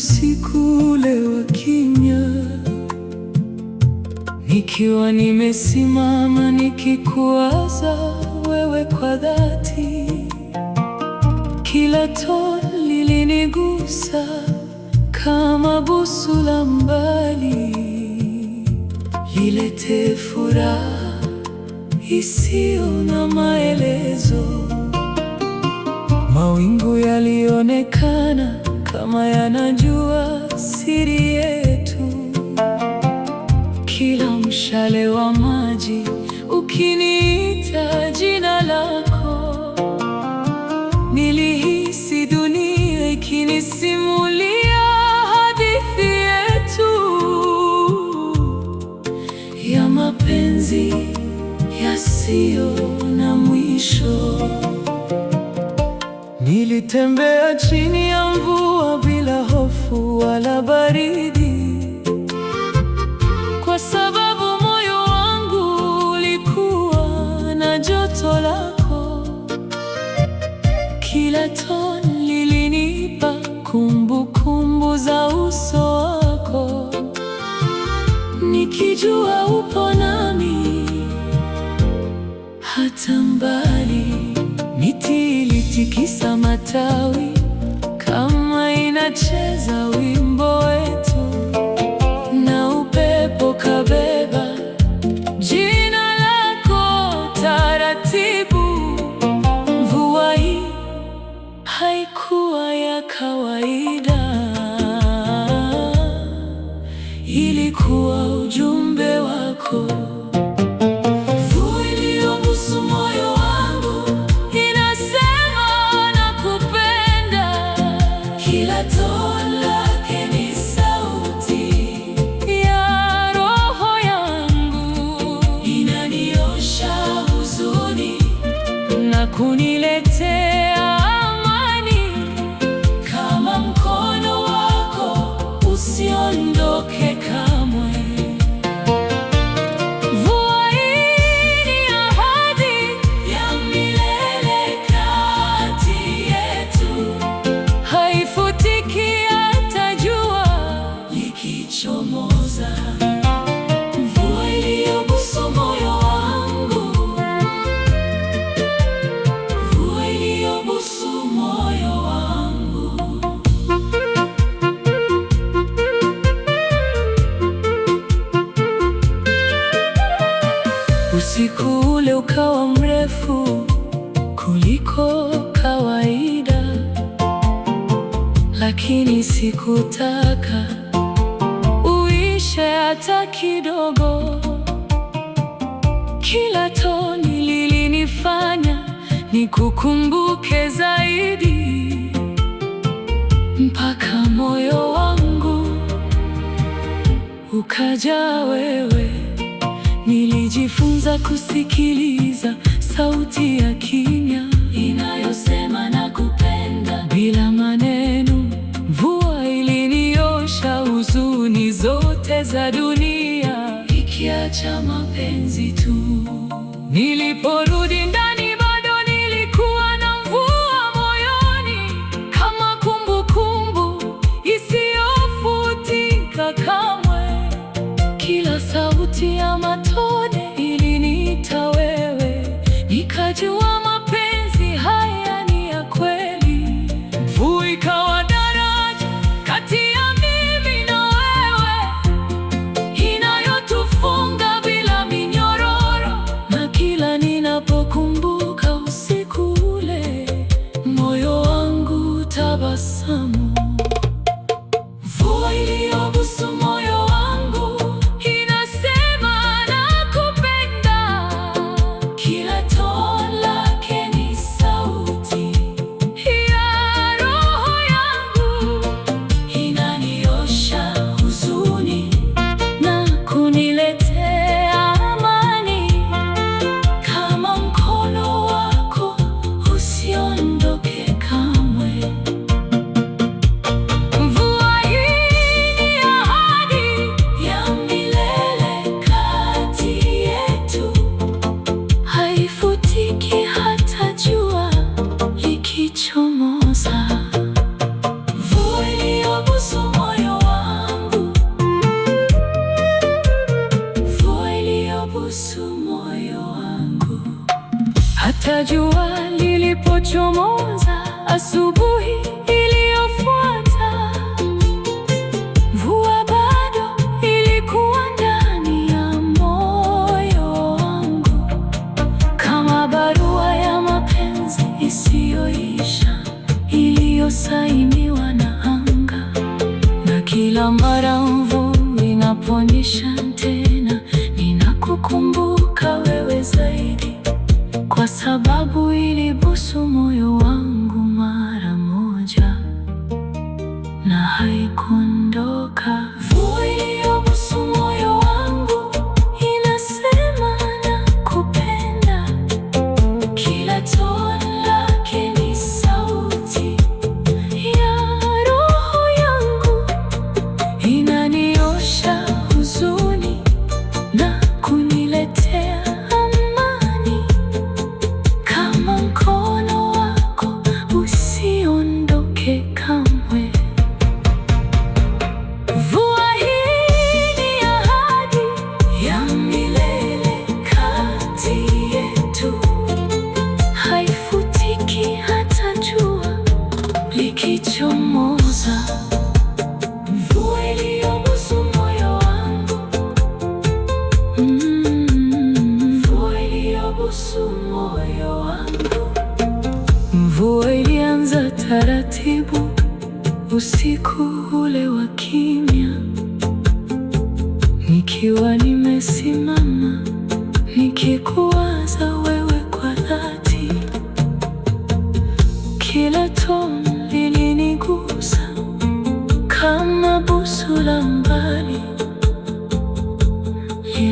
Usiku ule wa kimya, nikiwa nimesimama nikikuwaza wewe kwa dhati, kila tone lilinigusa kama busu la mbali, lilete furaha isiyo na maelezo. Mawingu yalionekana kama yanajua siri yetu, kila mshale wa maji ukiniita jina lako. Nilihisi dunia ikinisimulia hadithi yetu ya mapenzi yasiyo na mwisho. Nilitembea chini ya mvua bila hofu wala baridi, kwa sababu moyo wangu ulikuwa na joto lako. Kila tone lilinipa kumbukumbu za uso wako, nikijua upo nami hata mbali. Miti ilitikisa matawi kama inacheza wimbo wetu, na upepo kabeba jina lako taratibu. Mvua hii haikuwa ya kawaida, ilikuwa ujumbe wako. Kila tone lake ni sauti ya roho yangu, inaniosha huzuni na kuniletea amani. Kama mkono wako usiondoke kamwe. Mvua hii ni ahadi ya milele kati yetu, haifutiki hata jua likichomoza. Mvua iliyobusu moyo wangu, mvua iliyobusu moyo wangu. Usiku ule ukawa mrefu kuliko kawaida, lakini sikutaka uishe hata kidogo. Kila tone lilinifanya nikukumbuke zaidi, mpaka moyo wangu ukajaa wewe. Nilijifunza kusikiliza sauti ya kimya inayosema nakupenda bila maneno. Mvua iliniosha huzuni zote za dunia, ikiacha mapenzi tu. Niliporudi ndani bado nilikuwa na mvua moyoni, kama kumbukumbu isiyofutika kamwe. Kila sauti ya matone iliniita wewe, nikajua mapenzi haya ni ya kweli. Mvua ikawa daraja kati ya mimi na wewe, inayotufunga bila minyororo. Na kila ninapokumbuka usiku ule, moyo wangu tabasamu. Mvua iliyobusu moyo wangu inasema nakupenda. ilibusu moyo wangu. Hata jua lilipochomoza asubuhi iliyofuata, mvua bado ilikuwa ndani ya moyo wangu, kama barua ya mapenzi isiyoisha iliyosainiwa na anga. Na kila mara mvua inaponyesha tena, ninakukumbuka wewe zaidi, kwa sababu ilibusu moyo wangu mara moja na haikuondoka. Mvua iliyobusu moyo wangu inasema nakupenda. Kila tone lake ni sauti ya roho yangu, inaniosha huzuni na kuniletea amani. Kama mkono wako usiondoke kamwe. Mvua hii ni ahadi ya milele kati yetu, haifutiki hata jua likichomoza. Mvua iliyobusu moyo wangu, mvua iliyobusu moyo wangu. Mvua ilianza taratibu, usiku ule wa kimya, nikiwa nimesimama nikikuwaza wewe kwa dhati. Kila tone lilinigusa kama busu la mbali.